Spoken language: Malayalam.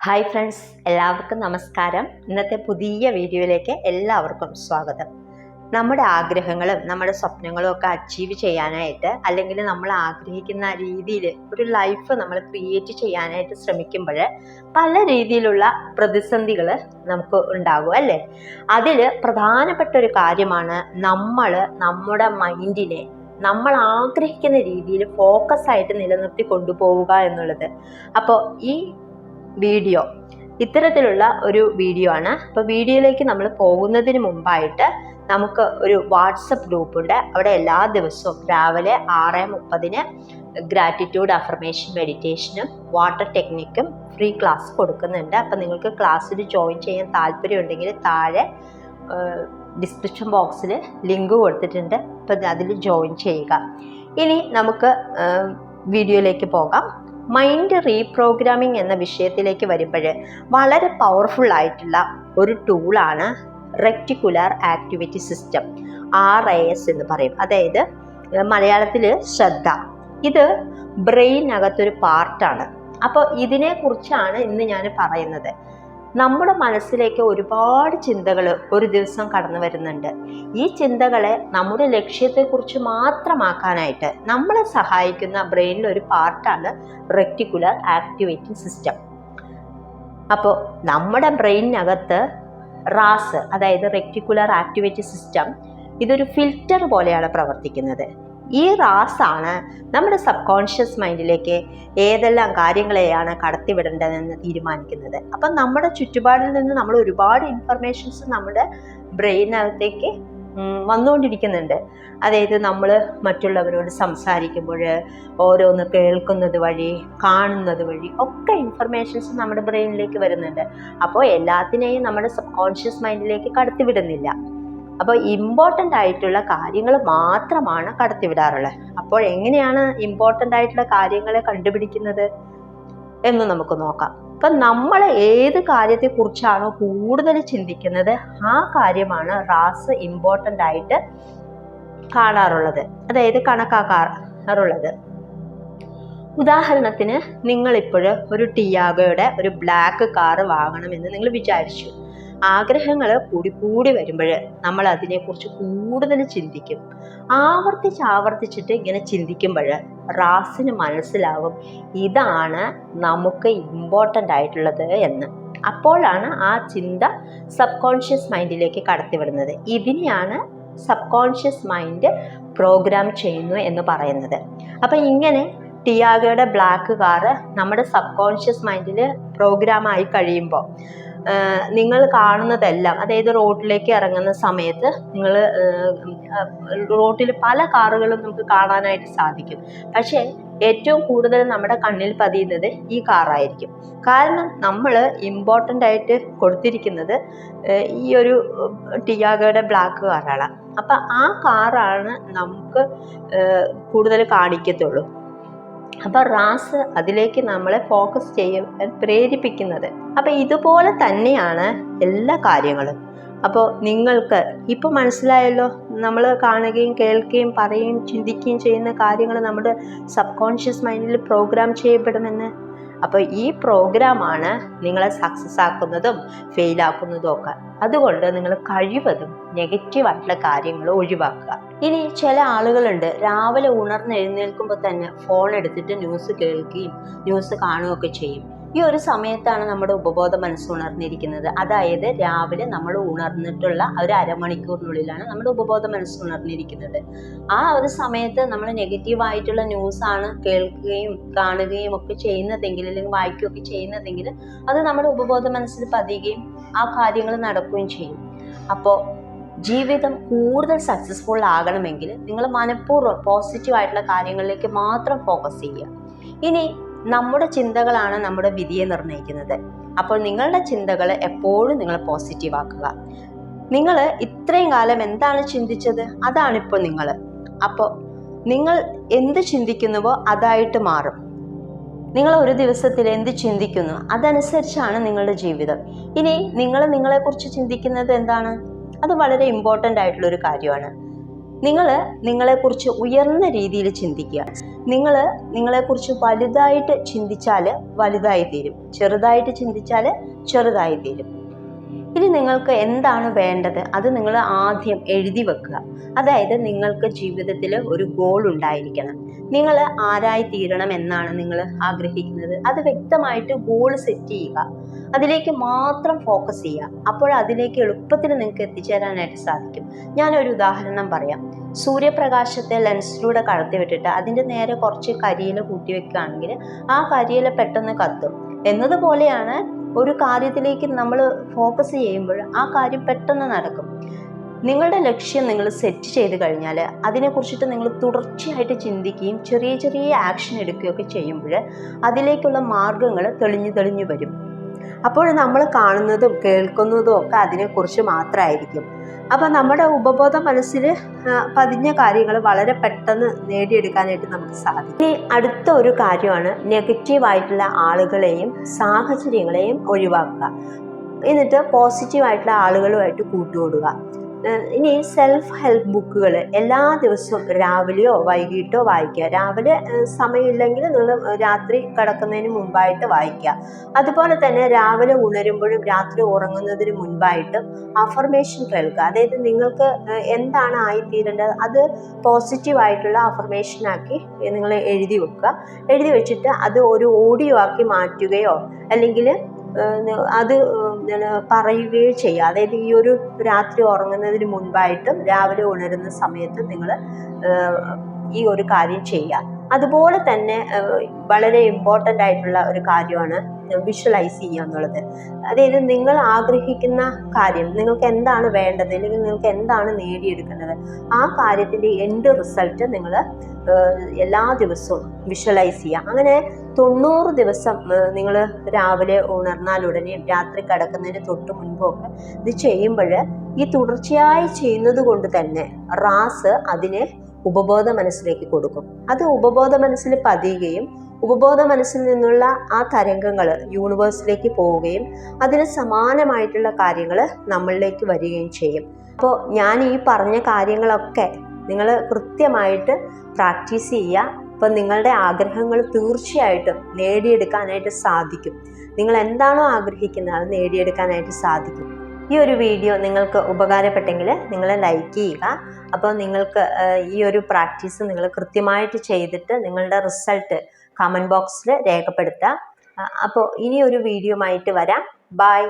ഹായ് ഫ്രണ്ട്സ്, എല്ലാവർക്കും നമസ്കാരം. ഇന്നത്തെ പുതിയ വീഡിയോയിലേക്ക് എല്ലാവർക്കും സ്വാഗതം. നമ്മുടെ ആഗ്രഹങ്ങളും നമ്മുടെ സ്വപ്നങ്ങളും ഒക്കെ അച്ചീവ് ചെയ്യാനായിട്ട്, അല്ലെങ്കിൽ നമ്മൾ ആഗ്രഹിക്കുന്ന രീതിയിൽ ഒരു ലൈഫ് നമ്മൾ ക്രിയേറ്റ് ചെയ്യാനായിട്ട് ശ്രമിക്കുമ്പോൾ പല രീതിയിലുള്ള പ്രതിസന്ധികൾ നമുക്ക് ഉണ്ടാകും അല്ലേ. അതിൽ പ്രധാനപ്പെട്ട ഒരു കാര്യമാണ് നമ്മുടെ മൈൻഡിനെ നമ്മൾ ആഗ്രഹിക്കുന്ന രീതിയിൽ ഫോക്കസ് ആയിട്ട് നിലനിർത്തി കൊണ്ടുപോവുക എന്നുള്ളത്. അപ്പോൾ ഈ വീഡിയോ ഇത്തരത്തിലുള്ള ഒരു വീഡിയോ ആണ്. അപ്പോൾ വീഡിയോയിലേക്ക് നമ്മൾ പോകുന്നതിന് മുമ്പായിട്ട് നമുക്ക് ഒരു വാട്സപ്പ് ഗ്രൂപ്പുണ്ട്. അവിടെ എല്ലാ ദിവസവും രാവിലെ 6:30 ഗ്രാറ്റിറ്റ്യൂഡ് അഫർമേഷൻ മെഡിറ്റേഷനും വാട്ടർ ടെക്നിക്കും ഫ്രീ ക്ലാസ് കൊടുക്കുന്നുണ്ട്. അപ്പം നിങ്ങൾക്ക് ക്ലാസ്സിൽ ജോയിൻ ചെയ്യാൻ താല്പര്യമുണ്ടെങ്കിൽ താഴെ ഡിസ്ക്രിപ്ഷൻ ബോക്സിൽ ലിങ്ക് കൊടുത്തിട്ടുണ്ട്. അപ്പം അതിൽ ജോയിൻ ചെയ്യുക. ഇനി നമുക്ക് വീഡിയോയിലേക്ക് പോകാം. മൈൻഡ് റീപ്രോഗ്രാമിംഗ് എന്ന വിഷയത്തിലേക്ക് വരുമ്പോൾ വളരെ പവർഫുൾ ആയിട്ടുള്ള ഒരു ടൂളാണ് റെക്ടിക്കുലർ ആക്ടിവിറ്റി സിസ്റ്റം, RAS എന്ന് പറയും. അതായത് മലയാളത്തിൽ ശ്രദ്ധ. ഇത് ബ്രെയിനകത്തൊരു പാർട്ടാണ്. അപ്പോൾ ഇതിനെക്കുറിച്ചാണ് ഇന്ന് ഞാൻ പറയുന്നത്. നമ്മുടെ മനസ്സിലേക്ക് ഒരുപാട് ചിന്തകൾ ഒരു ദിവസം കടന്നു വരുന്നുണ്ട്. ഈ ചിന്തകളെ നമ്മുടെ ലക്ഷ്യത്തെക്കുറിച്ച് മാത്രമാക്കാനായിട്ട് നമ്മളെ സഹായിക്കുന്ന ബ്രെയിനിൽ ഒരു പാർട്ടാണ് റെക്ടിക്കുലർ ആക്ടിവേറ്റിംഗ് സിസ്റ്റം. അപ്പോൾ നമ്മുടെ ബ്രെയിനകത്ത് RAS, അതായത് റെക്ടിക്കുലർ ആക്ടിവേറ്റിംഗ് സിസ്റ്റം, ഇതൊരു ഫിൽറ്റർ പോലെയാണ് പ്രവർത്തിക്കുന്നത്. ഈ RAS ആണ് നമ്മുടെ സബ് കോൺഷ്യസ് മൈൻഡിലേക്ക് ഏതെല്ലാം കാര്യങ്ങളെയാണ് കടത്തിവിടേണ്ടതെന്ന് തീരുമാനിക്കുന്നത്. അപ്പം നമ്മുടെ ചുറ്റുപാടിൽ നിന്ന് നമ്മൾ ഒരുപാട് ഇൻഫർമേഷൻസ് നമ്മുടെ ബ്രെയിനകത്തേക്ക് വന്നുകൊണ്ടിരിക്കുന്നുണ്ട്. അതായത് നമ്മൾ മറ്റുള്ളവരോട് സംസാരിക്കുമ്പോൾ, ഓരോന്ന് കേൾക്കുന്നത് വഴി, കാണുന്നത് വഴി ഒക്കെ ഇൻഫർമേഷൻസ് നമ്മുടെ ബ്രെയിനിലേക്ക് വരുന്നുണ്ട്. അപ്പോൾ എല്ലാത്തിനെയും നമ്മുടെ സബ് കോൺഷ്യസ് മൈൻഡിലേക്ക് കടത്തിവിടുന്നില്ല. അപ്പോൾ ഇമ്പോർട്ടൻ്റ് ആയിട്ടുള്ള കാര്യങ്ങൾ മാത്രമാണ് കടത്തിവിടാറുള്ളത്. അപ്പോൾ എങ്ങനെയാണ് ഇമ്പോർട്ടൻ്റ് ആയിട്ടുള്ള കാര്യങ്ങളെ കണ്ടുപിടിക്കുന്നത് എന്ന് നമുക്ക് നോക്കാം. അപ്പം നമ്മൾ ഏത് കാര്യത്തെക്കുറിച്ചാണോ കൂടുതൽ ചിന്തിക്കുന്നത് ആ കാര്യമാണ് RAS ഇമ്പോർട്ടൻ്റ് ആയിട്ട് കാണാറുള്ളത്, അതായത് കണക്കാക്കാറുള്ളത്. ഉദാഹരണത്തിന്, നിങ്ങളിപ്പോൾ ഒരു ടിയാഗോയുടെ ഒരു ബ്ലാക്ക് കാറ് വാങ്ങണമെന്ന് നിങ്ങൾ വിചാരിച്ചു. ആഗ്രഹങ്ങൾ കൂടി വരുമ്പോൾ നമ്മൾ അതിനെക്കുറിച്ച് കൂടുതൽ ചിന്തിക്കും. ആവർത്തിച്ചിട്ട് ഇങ്ങനെ ചിന്തിക്കുമ്പോൾ RASന് മനസ്സിലാവും ഇതാണ് നമുക്ക് ഇമ്പോർട്ടൻ്റ് ആയിട്ടുള്ളത് എന്ന്. അപ്പോഴാണ് ആ ചിന്ത സബ് കോൺഷ്യസ് മൈൻഡിലേക്ക് കടത്തിവിടുന്നത്. ഇതിനെയാണ് സബ് കോൺഷ്യസ് മൈൻഡ് പ്രോഗ്രാം ചെയ്യുന്നു എന്ന് പറയുന്നത്. അപ്പം ഇങ്ങനെ ടിയാഗോയുടെ ബ്ലാക്ക് കാറ് നമ്മുടെ സബ് കോൺഷ്യസ് മൈൻഡിൽ പ്രോഗ്രാം ആയി കഴിയുമ്പോൾ നിങ്ങൾ കാണുന്നതെല്ലാം, അതായത് റോഡിലേക്ക് ഇറങ്ങുന്ന സമയത്ത് നിങ്ങൾ റോഡിൽ പല കാറുകളും നമുക്ക് കാണാനായിട്ട് സാധിക്കും. പക്ഷേ ഏറ്റവും കൂടുതൽ നമ്മുടെ കണ്ണിൽ പതിയുന്നത് ഈ കാറായിരിക്കും. കാരണം നമ്മൾ ഇമ്പോർട്ടൻ്റ് ആയിട്ട് കൊടുത്തിരിക്കുന്നത് ഈ ഒരു ടിയാഗോയുടെ ബ്ലാക്ക് കാറാണ്. അപ്പം ആ കാറാണ് നമുക്ക് കൂടുതൽ കാണിക്കത്തുള്ളൂ. അപ്പോൾ RAS അതിലേക്ക് നമ്മളെ ഫോക്കസ് ചെയ്യാൻ പ്രേരിപ്പിക്കുന്നത്. അപ്പോൾ ഇതുപോലെ തന്നെയാണ് എല്ലാ കാര്യങ്ങളും. അപ്പോൾ നിങ്ങൾക്ക് ഇപ്പോൾ മനസ്സിലായല്ലോ, നമ്മൾ കാണുകയും കേൾക്കുകയും പറയുകയും ചിന്തിക്കുകയും ചെയ്യുന്ന കാര്യങ്ങൾ നമ്മുടെ സബ് കോൺഷ്യസ് മൈൻഡിൽ പ്രോഗ്രാം ചെയ്യപ്പെടുമെന്ന്. അപ്പോൾ ഈ പ്രോഗ്രാമാണ് നിങ്ങളെ സക്സസ് ആക്കുന്നതും ഫെയിലാക്കുന്നതും ഒക്കെ. അതുകൊണ്ട് നിങ്ങൾ കഴിവതും നെഗറ്റീവായിട്ടുള്ള കാര്യങ്ങൾ ഒഴിവാക്കുക. ഇനി ചില ആളുകളുണ്ട്, രാവിലെ ഉണർന്നെഴുന്നേൽക്കുമ്പോൾ തന്നെ ഫോൺ എടുത്തിട്ട് ന്യൂസ് കേൾക്കുകയും ന്യൂസ് കാണുകയൊക്കെ ചെയ്യും. ഈ ഒരു സമയത്താണ് നമ്മുടെ ഉപബോധ മനസ്സ് ഉണർന്നിരിക്കുന്നത്. അതായത് രാവിലെ നമ്മൾ ഉണർന്നിട്ടുള്ള ഒരു അരമണിക്കൂറിനുള്ളിലാണ് നമ്മുടെ ഉപബോധ മനസ്സ് ഉണർന്നിരിക്കുന്നത്. ആ ഒരു സമയത്ത് നമ്മൾ നെഗറ്റീവായിട്ടുള്ള ന്യൂസാണ് കേൾക്കുകയും കാണുകയും ഒക്കെ ചെയ്യുന്നതെങ്കിൽ, അല്ലെങ്കിൽ വായിക്കുകയൊക്കെ ചെയ്യുന്നതെങ്കിൽ അത് നമ്മുടെ ഉപബോധ മനസ്സിൽ പതിയുകയും ആ കാര്യങ്ങൾ നടക്കുകയും ചെയ്യും. അപ്പോൾ ജീവിതം കൂടുതൽ സക്സസ്ഫുൾ ആകണമെങ്കിൽ നിങ്ങൾ മനഃപൂർവ്വം പോസിറ്റീവായിട്ടുള്ള കാര്യങ്ങളിലേക്ക് മാത്രം ഫോക്കസ് ചെയ്യുക. ഇനി നമ്മുടെ ചിന്തകളാണ് നമ്മുടെ വിധിയെ നിർണ്ണയിക്കുന്നത്. അപ്പോൾ നിങ്ങളുടെ ചിന്തകൾ എപ്പോഴും നിങ്ങൾ പോസിറ്റീവ് ആക്കുക. നിങ്ങൾ ഇത്രയും കാലം എന്താണ് ചിന്തിച്ചത് അതാണിപ്പോൾ നിങ്ങൾ. അപ്പോൾ നിങ്ങൾ എന്ത് ചിന്തിക്കുന്നുവോ അതായിട്ട് മാറും. നിങ്ങൾ ഒരു ദിവസത്തിൽ എന്ത് ചിന്തിക്കുന്നു അതനുസരിച്ചാണ് നിങ്ങളുടെ ജീവിതം. ഇനി നിങ്ങൾ നിങ്ങളെക്കുറിച്ച് ചിന്തിക്കുന്നത് എന്താണ്, അത് വളരെ ഇമ്പോർട്ടൻ്റ് ആയിട്ടുള്ളൊരു കാര്യമാണ്. നിങ്ങൾ നിങ്ങളെക്കുറിച്ച് ഉയർന്ന രീതിയിൽ ചിന്തിക്കുക. നിങ്ങളെക്കുറിച്ച് വലുതായിട്ട് ചിന്തിച്ചാൽ വലുതായി തീരും, ചെറുതായിട്ട് ചിന്തിച്ചാൽ ചെറുതായി തീരും. ഇനി നിങ്ങൾക്ക് എന്താണ് വേണ്ടത് അത് നിങ്ങൾ ആദ്യം എഴുതി വെക്കുക. അതായത് നിങ്ങൾക്ക് ജീവിതത്തിൽ ഒരു ഗോൾ ഉണ്ടായിരിക്കണം. നിങ്ങൾ ആരായി തീരണം എന്നാണ് നിങ്ങൾ ആഗ്രഹിക്കുന്നത്, അത് വ്യക്തമായിട്ട് ഗോൾ സെറ്റ് ചെയ്യുക. അതിലേക്ക് മാത്രം ഫോക്കസ് ചെയ്യുക. അപ്പോൾ അതിലേക്ക് എളുപ്പത്തിൽ നിങ്ങൾക്ക് എത്തിച്ചേരാനായിട്ട് സാധിക്കും. ഞാനൊരു ഉദാഹരണം പറയാം. സൂര്യപ്രകാശത്തെ ലെൻസിലൂടെ കടത്തി വിട്ടിട്ട് അതിൻ്റെ നേരെ കുറച്ച് കരിയില കൂട്ടി വെക്കുകയാണെങ്കിൽ ആ കരിയില പെട്ടെന്ന് കത്തും എന്നതുപോലെയാണ് ഒരു കാര്യത്തിലേക്ക് നമ്മൾ ഫോക്കസ് ചെയ്യുമ്പോൾ ആ കാര്യം പെട്ടെന്ന് നടക്കും. നിങ്ങളുടെ ലക്ഷ്യം നിങ്ങൾ സെറ്റ് ചെയ്ത് കഴിഞ്ഞാൽ അതിനെക്കുറിച്ചിട്ട് നിങ്ങൾ തുടർച്ചയായിട്ട് ചിന്തിക്കുകയും ചെറിയ ചെറിയ ആക്ഷൻ എടുക്കുകയൊക്കെ ചെയ്യുമ്പോൾ അതിലേക്കുള്ള മാർഗങ്ങൾ തെളിഞ്ഞു വരും. അപ്പോൾ നമ്മൾ കാണുന്നതും കേൾക്കുന്നതും ഒക്കെ അതിനെക്കുറിച്ച് മാത്രമായിരിക്കും. അപ്പോൾ നമ്മുടെ ഉപബോധ മനസ്സിൽ പതിഞ്ഞ കാര്യങ്ങൾ വളരെ പെട്ടെന്ന് നേടിയെടുക്കാനായിട്ട് നമുക്ക് സാധിക്കും. ഇനി അടുത്ത ഒരു കാര്യമാണ് നെഗറ്റീവായിട്ടുള്ള ആളുകളെയും സാഹചര്യങ്ങളെയും ഒഴിവാക്കുക. എന്നിട്ട് പോസിറ്റീവായിട്ടുള്ള ആളുകളുമായിട്ട് കൂട്ടുകൂടുക. ഇനി സെൽഫ് ഹെൽപ്പ് ബുക്കുകൾ എല്ലാ ദിവസവും രാവിലെയോ വൈകിട്ടോ വായിക്കുക. രാവിലെ സമയമില്ലെങ്കിൽ നിങ്ങൾ രാത്രി കിടക്കുന്നതിന് മുമ്പായിട്ട് വായിക്കുക. അതുപോലെ തന്നെ രാവിലെ ഉണരുമ്പോഴും രാത്രി ഉറങ്ങുന്നതിന് മുൻപായിട്ടും അഫർമേഷൻ കേൾക്കുക. അതായത് നിങ്ങൾക്ക് എന്താണ് ആയിത്തീരേണ്ടത് അത് പോസിറ്റീവായിട്ടുള്ള അഫർമേഷനാക്കി നിങ്ങൾ എഴുതി വെക്കുക. എഴുതി വെച്ചിട്ട് അത് ഒരു ഓഡിയോ ആക്കി മാറ്റുകയോ അല്ലെങ്കിൽ അത് പറയുകയോ ചെയ്യുക. അതായത് ഈ ഒരു രാത്രി ഉറങ്ങുന്നതിന് മുൻപായിട്ടും രാവിലെ ഉണരുന്ന സമയത്ത് നിങ്ങൾ ഈ ഒരു കാര്യം ചെയ്യുക. അതുപോലെ തന്നെ വളരെ ഇമ്പോർട്ടൻ്റ് ആയിട്ടുള്ള ഒരു കാര്യമാണ് വിഷ്വലൈസ് ചെയ്യുക എന്നുള്ളത്. അതായത് നിങ്ങൾ ആഗ്രഹിക്കുന്ന കാര്യം, നിങ്ങൾക്ക് എന്താണ് വേണ്ടത് അല്ലെങ്കിൽ നിങ്ങൾക്ക് എന്താണ് നേടിയെടുക്കേണ്ടത്, ആ കാര്യത്തിൻ്റെ എൻഡ് റിസൾട്ട് നിങ്ങൾ എല്ലാ ദിവസവും വിഷ്വലൈസ് ചെയ്യുക. അങ്ങനെ 90 ദിവസം നിങ്ങൾ രാവിലെ ഉണർന്നാലുടനെ രാത്രി കിടക്കുന്നതിന് തൊട്ട് മുൻപൊക്കെ ഇത് ചെയ്യുമ്പോൾ ഈ തുടർച്ചയായി ചെയ്യുന്നത് കൊണ്ട് തന്നെ റാസ് അതിനെ ഉപബോധ മനസ്സിലേക്ക് കൊടുക്കും. അത് ഉപബോധ മനസ്സിൽ പതിയുകയും ഉപബോധ മനസ്സിൽ നിന്നുള്ള ആ തരംഗങ്ങൾ യൂണിവേഴ്സിലേക്ക് പോവുകയും അതിന് സമാനമായിട്ടുള്ള കാര്യങ്ങൾ നമ്മളിലേക്ക് വരികയും ചെയ്യും. അപ്പോൾ ഞാൻ ഈ പറഞ്ഞ കാര്യങ്ങളൊക്കെ നിങ്ങൾ കൃത്യമായിട്ട് പ്രാക്ടീസ് ചെയ്യുക. അപ്പം നിങ്ങളുടെ ആഗ്രഹങ്ങൾ തീർച്ചയായിട്ടും നേടിയെടുക്കാനായിട്ട് സാധിക്കും. നിങ്ങൾ എന്താണോ ആഗ്രഹിക്കുന്നത് അത് നേടിയെടുക്കാനായിട്ട് സാധിക്കും. ഈ ഒരു വീഡിയോ നിങ്ങൾക്ക് ഉപകാരപ്പെട്ടെങ്കിൽ നിങ്ങൾ ലൈക്ക് ചെയ്യുക. അപ്പോൾ നിങ്ങൾക്ക് ഈ ഒരു പ്രാക്ടീസ് നിങ്ങൾ കൃത്യമായിട്ട് ചെയ്തിട്ട് നിങ്ങളുടെ റിസൾട്ട് കമൻറ്റ് ബോക്സിൽ രേഖപ്പെടുത്തുക. അപ്പോൾ ഇനി ഒരു വീഡിയോ ആയിട്ട് വരാം. ബൈ.